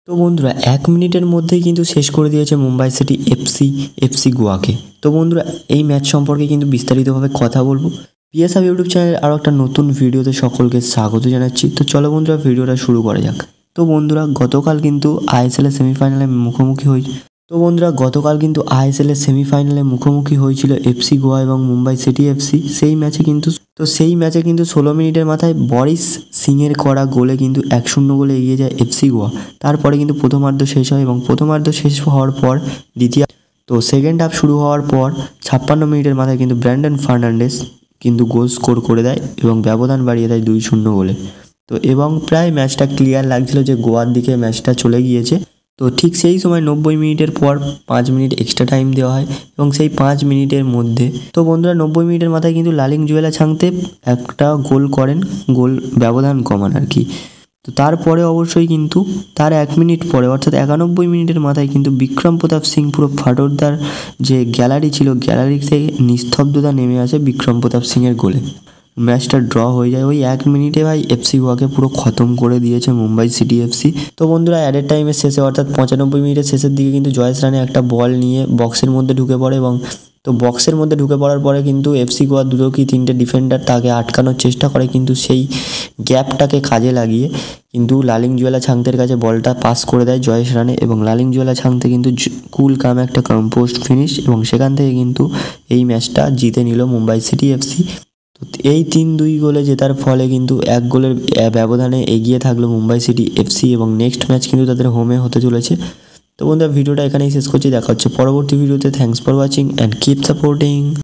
তো বন্ধুরা 1 মিনিটের মধ্যেই কিন্তু শেষ করে দিয়েছে মুম্বাই সিটি এফসি গোয়াকে। তো বন্ধুরা এই ম্যাচ সম্পর্কে কিন্তু বিস্তারিতভাবে কথা বলবো। পিএসআর ইউটিউব চ্যানেলে আরও একটা নতুন ভিডিওতে সকলকে স্বাগত জানাচ্ছি। তো চলো বন্ধুরা ভিডিওটা শুরু করা যাক। তো বন্ধুরা গতকাল কিন্তু আইএসএল এর সেমিফাইনালে মুখোমুখি হয়েছিল এফসি গোয়া এবং মুম্বাই সিটি এফসি। সেই ম্যাচে কিন্তু 16 মিনিটের মাথায় বরিস সিংয়ের করা গোলে কিন্তু 1-0 গোলে এগিয়ে যায় এফসি গোয়া। তারপরে কিন্তু প্রথমার্ধ শেষ হয় এবং প্রথমার্ধ শেষ হওয়ার পর সেকেন্ড হাফ শুরু হওয়ার পর 56 মিনিটের মাথায় কিন্তু ব্র্যান্ডন ফার্নান্ডেস কিন্তু গোল স্কোর করে দেয় এবং ব্যবধান বাড়িয়ে দেয় 2-0 গোলে। তো এবং প্রায় ম্যাচটা ক্লিয়ার লাগছিল যে গোয়ার দিকে ম্যাচটা চলে গিয়েছে। তো ঠিক সেই সময় 90 মিনিটের পর 5 মিনিট এক্সট্রা টাইম দেওয়া হয় এবং সেই 5 মিনিটের মধ্যে তো বন্ধুরা 90 মিনিটের মাথায় কিন্তু লালিংজুয়েলা ছাংতে একটা গোল করেন, গোল ব্যবধান কমান আর কি। তো তারপরে অবশ্যই কিন্তু তার 1 মিনিট পরে অর্থাৎ 91 মিনিটের মাথায় কিন্তু বিক্রম প্রতাপ সিং পুরো ফাটোরদার যে গ্যালারি ছিল, গ্যালারি থেকে নিস্তব্ধতা নেমে আসে বিক্রম প্রতাপ সিংয়ের গোলে। ম্যাচটা ড্র হয়ে যায়। ওই 1 মিনিটে ভাই এফসি গোয়াকে পুরো খতম করে দিয়েছে মুম্বাই সিটি এফসি। তো বন্ধুরা অ্যাডেড টাইমের শেষে অর্থাৎ 95 মিনিটের শেষের দিকে কিন্তু জয়েশ রানে একটা বল নিয়ে বক্সের মধ্যে ঢুকে পড়ে এবং বক্সের মধ্যে ঢুকে পড়ার পরে কিন্তু এফসি গোয়া 2 কি 3টে ডিফেন্ডার তাকে আটকানোর চেষ্টা করে, কিন্তু সেই গ্যাপটাকে কাজে লাগিয়ে কিন্তু লালিংজুয়েলা ছাংতের কাছে বলটা পাস করে দেয় জয়েশ রানে এবং লালিংজুয়েলা ছাংতে কিন্তু কুল কাম একটা কম্পোস্ট ফিনিশ এবং সেখান থেকে কিন্তু এই ম্যাচটা জিতে নিল মুম্বাই সিটি এফসি। তো এই 3-2 গোলে জেতার ফলে কিন্তু 1 গোলের ব্যবধানে এগিয়ে থাকলো মুম্বাই সিটি এফসি এবং নেক্সট ম্যাচ কিন্তু তাদের হোমে হতে চলেছে। তো বন্ধুরা ভিডিওটা এখানেই শেষ করছি, দেখা হচ্ছে পরবর্তী ভিডিওতে। Thanks for watching and keep supporting.